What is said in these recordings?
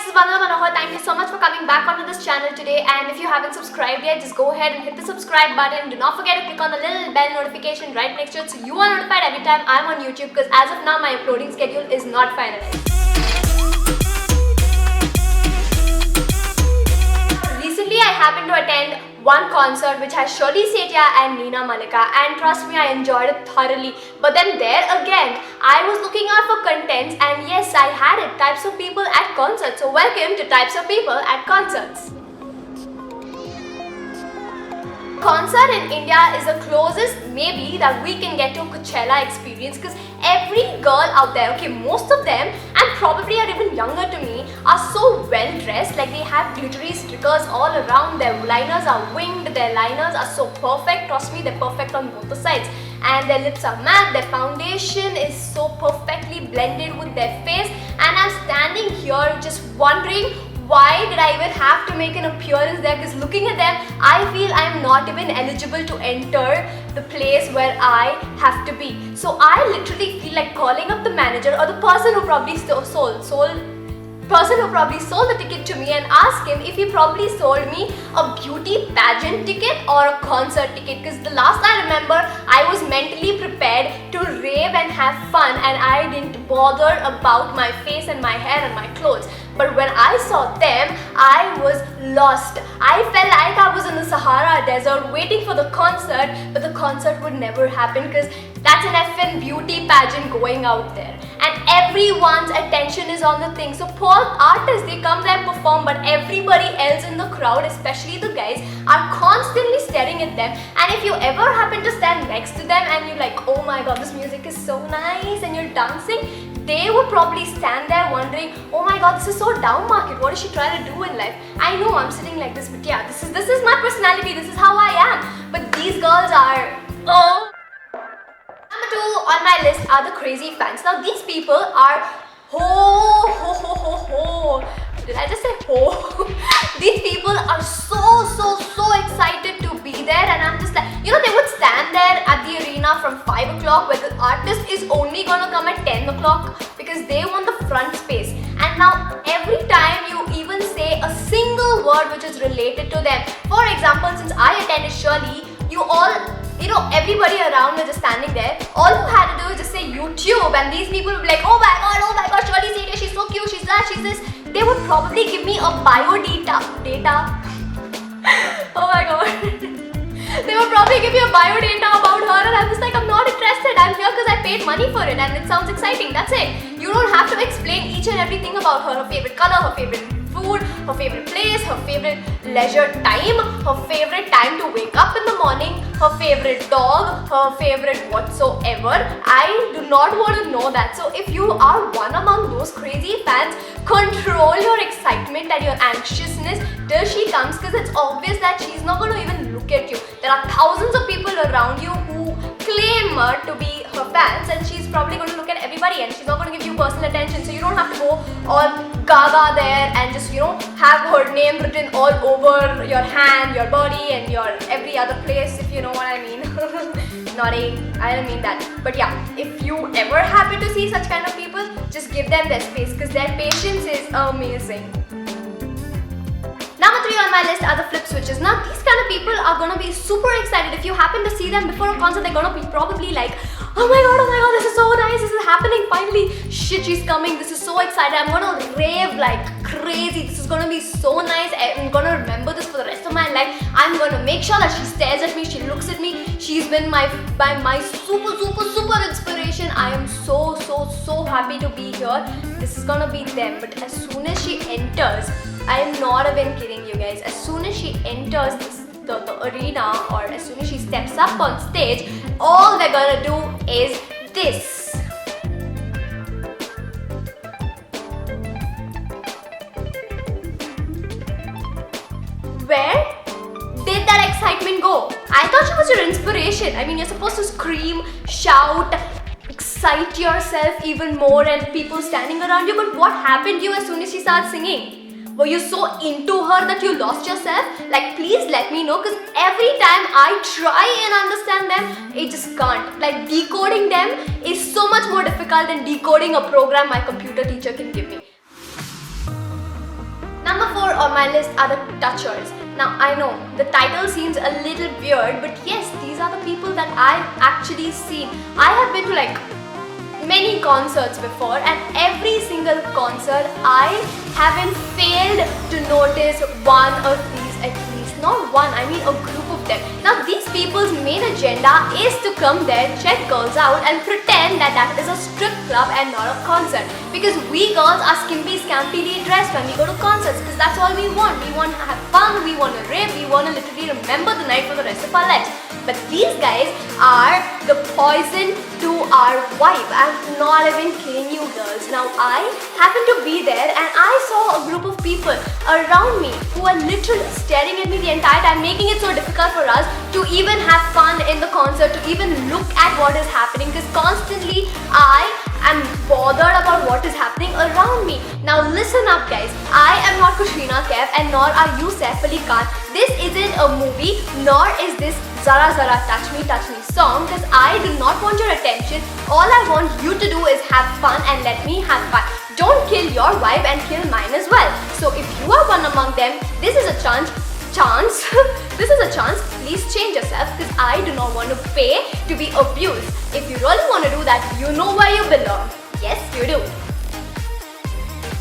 this is Vandana Manohar. Thank you so much for coming back onto this channel today, and if you haven't subscribed yet, just go ahead and hit the subscribe button. Do not forget to click on the little bell notification right next to it so you are notified every time I'm on YouTube, because as of now my uploading schedule is not finalized. Recently I happened to attend one concert which has Shirley Setia and Neena Malika, and trust me, I enjoyed it thoroughly. But then there again, I was looking out for contents, and yes, I had it, types of people at concerts. So welcome to Types of People at Concerts. Concert in India is the closest maybe that we can get to a Coachella experience, because every girl out there, okay, most of them, and probably are even younger to me, are so well dressed. Like, they have glittery stickers all around, their liners are winged, their liners are so perfect. Trust me, they're perfect on both the sides, and their lips are matte, their foundation is so perfectly blended with their face, and I'm standing here just wondering, why did I even have to make an appearance there? Because looking at them, I feel I'm not even eligible to enter the place where I have to be. So I literally feel like calling up the manager or the person who probably sold the ticket to me and ask him if he probably sold me a beauty pageant ticket or a concert ticket. Because the last I remember, I was mentally prepared to rave and have fun, and I didn't bother about my face and my hair and my clothes. But when I saw them, I was lost. I felt like I was in the Sahara Desert waiting for the concert, but the concert would never happen because that's an effing beauty pageant going out there. And everyone's attention is on the thing. So poor artists, they come there and perform, but everybody else in the crowd, especially the guys, are constantly staring at them. And if you ever happen to stand next to them and you're like, oh my god, this music is so nice, and you're dancing, they would probably stand there wondering, oh my god, this is so down market, what is she trying to do in life? I know I'm sitting like this, but yeah, this is my personality, this is how I am. But these girls are, oh. Number 2 on my list are the crazy fans. Now these people are did I just say ho? These people are so excited to be there, and I'm just like, you know, they would stand there at the arena from 5 o'clock where the artist is only gonna come at 10 o'clock because they want the front space. And now every time you even say a single word which is related to them, for example, since I attended Shirley, everybody around was just standing there. All you had to do is just say YouTube, and these people would be like, oh my god, Shirley Setia, she's so cute, she's that, she's this. They would probably give me a bio data. Oh my god. They would probably give me a bio data about her, and I'm just like, I'm not interested. I'm here because I paid money for it and it sounds exciting. That's it. You don't have to explain each and everything about her favorite color, her favorite food, her favorite place, her favorite leisure time, her favorite time to wake up in the morning, her favorite dog, her favorite whatsoever. I do not want to know that. So if you are one among those crazy fans, control your excitement and your anxiousness till she comes, because it's obvious that she's not going to even look at you. There are thousands of people around you who claim to be her fans, and she's probably going to look at everybody and she's not going to give you personal attention. So you don't have to go all gaga there and just, have her name written all over your hand, your body, and your every other place, if you know what I mean. I don't mean that. But yeah, if you ever happen to see such kind of people, just give them their space, because their patience is amazing. Number 3 on my list are the flip switches. Now these kind of people are gonna be super excited. If you happen to see them before a concert, they're gonna be probably like, oh my god, this is so nice, this is happening finally. Shit, she's coming, this is so exciting. I'm gonna rave like crazy. This is gonna be so nice. I'm gonna remember this for the rest of my life. I'm gonna make sure that she stares at me, she looks at me. She's been my super inspiration. I am so happy to be here. This is gonna be them. But as soon as she enters, I am not even kidding you guys, as soon as she enters the arena, or as soon as she steps up on stage, all they're gonna do is this. Where did that excitement go? I thought she was your inspiration. I mean, you're supposed to scream, shout, excite yourself even more, and people standing around you. But what happened to you as soon as she started singing? Were you so into her that you lost yourself? Like, please let me know, because every time I try and understand them, it just can't. Like, decoding them is so much more difficult than decoding a program my computer teacher can give me. on my list are the Touchers. Now I know the title seems a little weird, but yes, these are the people that I've actually seen. I have been to like many concerts before, and every single concert I haven't failed to notice one of these at least. Not one, I mean a group of them. Now these people's main agenda is to come there, check girls out and pretend that that is a strip club and not a concert. Because we girls are skimpy scampily dressed when we go to concerts, because that's all we want. We want to have fun, we want to rave, we want to literally remember the night for the rest of our lives. But these guys are the poison to our vibe. I'm not even kidding you girls. Now I happened to be there and I saw a group of people around me who are literally staring at me the entire time, making it so difficult for us to even have fun in the concert, to even look at what is happening, because constantly I am bothered about what is happening around me. Now listen up guys, I am not Katrina Kaif and nor are you Saif Ali Khan. This isn't a movie, nor is this Zara Zara Touch Me song, because I do not want your attention. All I want you to do is have fun and let me have fun. Don't kill your vibe and kill mine as well. So if you are one among them, this is a chance, this is a chance, please change yourself, because I do not want to pay to be abused. If you really want to do that, you know where you belong. Yes, you do.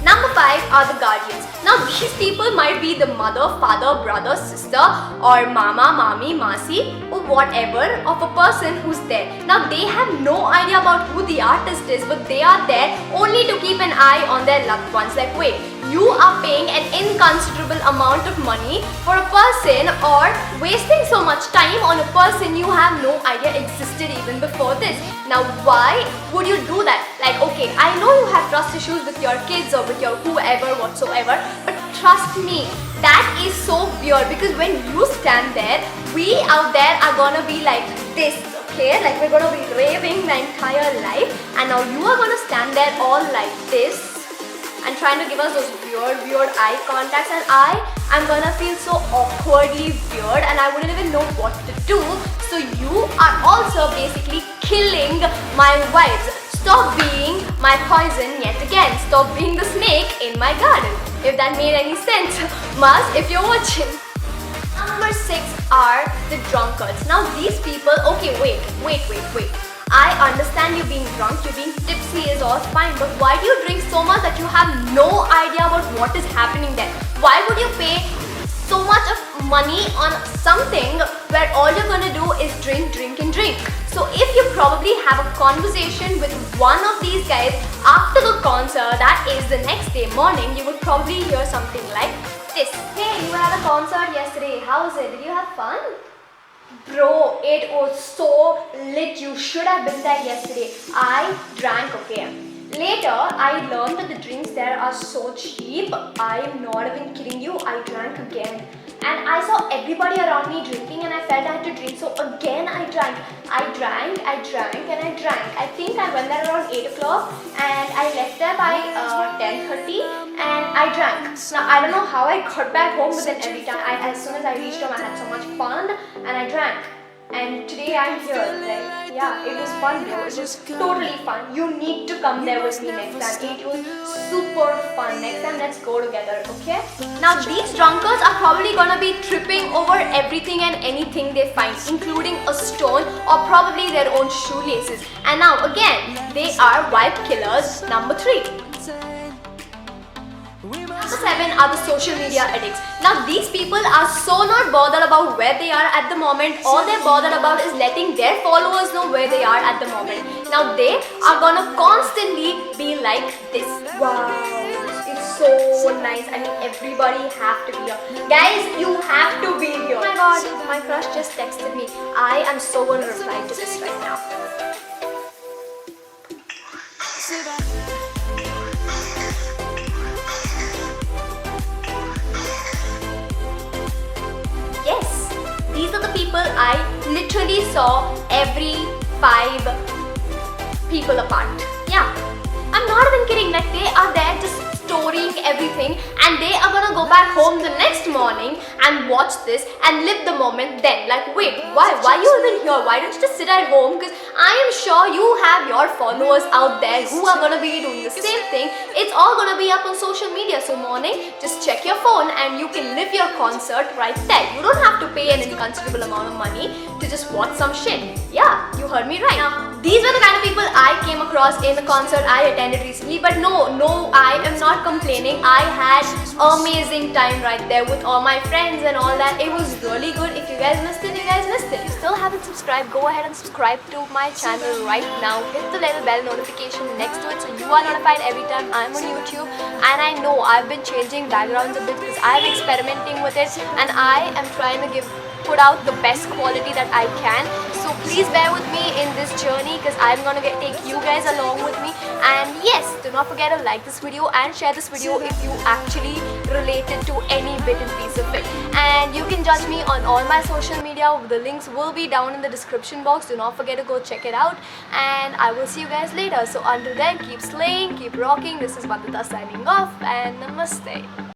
Number 5 are the guardians. Now these people might be the mother, father, brother, sister or mama, mommy, masi or whatever of a person who's there. Now they have no idea about who the artist is, but they are there only to keep an eye on their loved ones. Like wait, you are paying an inconsiderable amount of money for a person or wasting so much time on a person you have no idea existed even before this. Now why would you do that? Like okay, I know you have trust issues with your kids or with your whoever whatsoever, but trust me, that is so weird, because when you stand there, we out there are gonna be like this, okay? Like we're gonna be raving the entire life, and now you are gonna stand there all like this and trying to give us those weird eye contacts, and I am gonna feel so awkwardly weird and I wouldn't even know what to do. So you are also basically killing my vibes. Stop being my poison yet again. Stop being the snake in my garden. If that made any sense. Mas, if you're watching. Number 6 are the drunkards. Now these people, okay wait. I understand you being drunk, you being tipsy is all fine, but why do you drink so much that you have no idea about what is happening there? Why would you pay so much of money on something where all you're gonna do is drink. So if you probably have a conversation with one of these guys after the concert, that is the next day morning, you would probably hear something like this. Hey, you were at a concert yesterday, how was it? Did you have fun? Bro, it was so lit, you should have been there yesterday. I drank, okay. Later, I learned that the drinks there are so cheap. I am not even kidding you, I drank again. And I saw everybody around me drinking and I felt I had to drink. So again I drank. I drank. I think I went there around 8 o'clock and I left there by 10:30 and I drank. Now I don't know how I got back home, but then every time, as soon as I reached home, I had so much fun and I drank. And today I'm here, like, yeah, it was fun bro, it was totally fun. You need to come there with me next time, it was super fun. Next time let's go together, okay? Now these drunkards are probably gonna be tripping over everything and anything they find, including a stone or probably their own shoelaces. And now again, they are vibe killers. Number 3. Number 7 are the social media addicts. Now these people are so not bothered about where they are at the moment. All they're bothered about is letting their followers know where they are at the moment. Now they are gonna constantly be like this. Wow, it's so nice. I mean, everybody have to be here. Guys, you have to be here. Oh my god, my crush just texted me. I am so gonna reply to this right now. These are the people I literally saw every 5 people apart. Yeah, I'm not even kidding, like they are there just storying everything, and they are gonna go back home the next morning and watch this and live the moment then. Like, wait, why you even here? Why don't you just sit at home? Because I am sure you have your followers out there who are gonna be doing the same thing. It's all gonna be up on social media. So morning, just check your phone and you can live your concert right there. You don't have to pay an inconsiderable amount of money to just watch some shit. Yeah, you heard me right. Now, these were the kind of people I came across in the concert I attended recently. But no, I am not complaining. I had amazing time right there with all my friends and all that. It was really good. If you guys missed it, you guys missed it. If you still haven't subscribed, go ahead and subscribe to my channel right now. Hit the little bell notification next to it so you are notified every time I'm on YouTube. And I know I've been changing backgrounds a bit because I'm experimenting with it, and I am trying to put out the best quality that I can. So please bear with me in this journey because I'm gonna take you guys along with me. And yes, do not forget to like this video and share this video if you actually related to any bit and piece of it. And you can judge me on all my social media. The links will be down in the description box. Do not forget to go check it out, and I will see you guys later. So until then, keep slaying, keep rocking. This is Vandita signing off, and namaste.